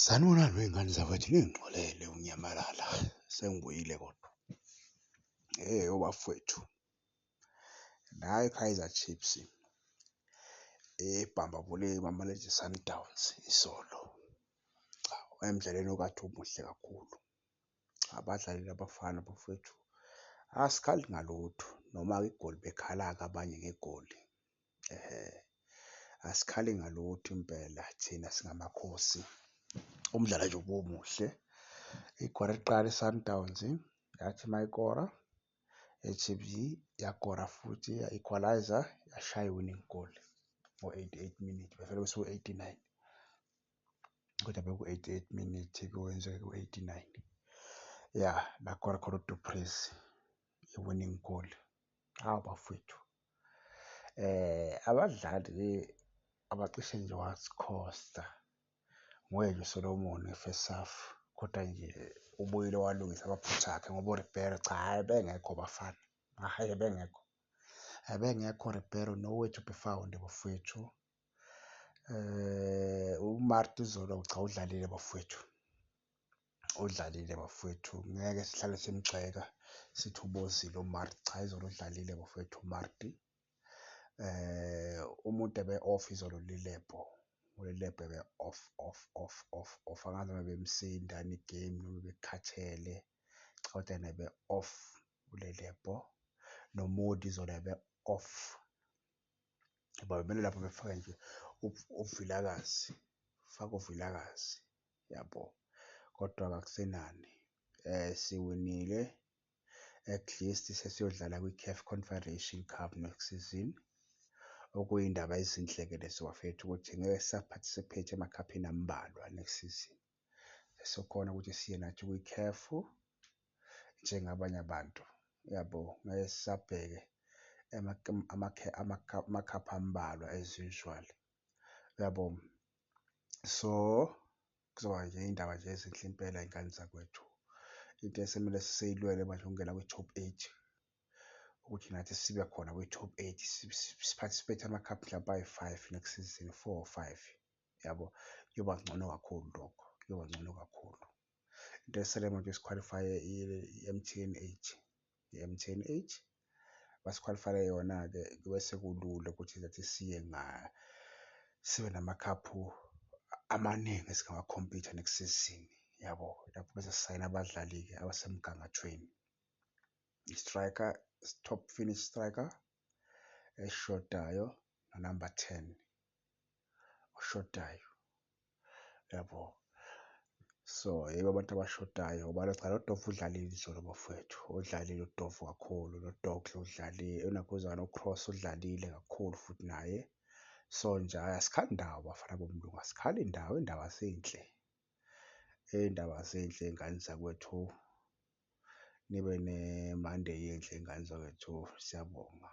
Sanibonani wey'ngane zakwethu, ningixolele ukunyamalala, sengibuyile kodwa. Obafowethu, la e-Kaizer Chiefs ebhambabule Mamelodi Sundowns izolo. Hawu, emdlalweni okade umuhle kakhulu. Abadlali abafana bafowethu asikhali ngalutho, noma-ke igoli bekhala-ke abanye ngegoli. Asikhali ngalutho impela thina singamakhosi. Umdlalo nje ubumuhle. Igoli eliqala i-Sundowns yathi mayikora, i-Chiefs yakora futhi ya-equaliser, yashaya i-winning goal ngo-88 minutes. Bevele beseku-89 kodwa beku-88 minutes kwenzeke ku-89. Ya, lakora khona uDu Plessis i-winning goal. Hawu bafowethu, abadlali abacishe nje wasikhosta nguye nje uSolomon nge-first half, kodwa nje ubuyile walungisa amaphutha akhe ngoba uRibeiro cha, bengekho abafana, hhayi bengekho uRibeiro nowhere to be found bafowethu. UMarty izolo cha udlalile bafowethu, udlalile bafowethu, ngeke sihlale simgxeka sithi ubozile uMarty, cha izolo udlalile bafowethu uMarty. Umuntu ebe-off izolo uLepo, uLepo ebe-off angazi noma bemsinda yini igame noma bekhathele, cha kodwa yena ebe-off uLepo. noMoody izolo ebe-off, bebemele lapho befake nje uVilakazi, faka uVilakazi, yabo, kodwa-ke akusenani. Siwinile, at least sesiyodlala kwi-CAF Confederation Cup next season, okuyindaba ezinhle-ke lezo bafethu, ukuthi ngeke sisa-participate emakhapheni ambalwa next season. Sesokhona ukuthi siye nathi kwi-CAF njengabanye abantu, yabo, ngeke sisabheke amakhaphu ambalwa as usual, yabo. So kuzoba nje indaba nje ezinhle impela iy'ngane zakwethu. Into esemele siyilwele manje ukungena kwi-top 8, ukuthi nathi sibe khona kwi-top 8, si-participate amakhaphu mhlawumbe ayi-5 next season, 4 or 5, yabo. Kuyoba ngcono kakhulu lokho, kuyoba ngcono kakhulu. Into esele manje sikhwalifaye i-M_T_N 8, i-M_T_N 8 basikhwalifayele yona-ke, kuyobe sekulula ukuthi nathi sibe namakhaphu amaningi esingawa-compete-a next season, yabo. Lapho bese sisayina abadlali-ke abasemgangathweni. I-striker, top finish striker eshodayo no-number 10 oshodayo, yabo. So yibo abantu abashodayo ngoba cha noDovu udlalile izolo bafowethu, udlalile uDovu kakhulu, noDogle udlalile, uNakhuzana uCross udlalile kakhulu futhi naye. So nje hhayi asikhali ndawo bafana bomlungu, asikhali ndawo, iy'ndaba zinhle, iy'ndaba zinhle iy'ngane zakwethu. Nibe ne-Monday enhle iy'ngane zakwethu, siyabonga.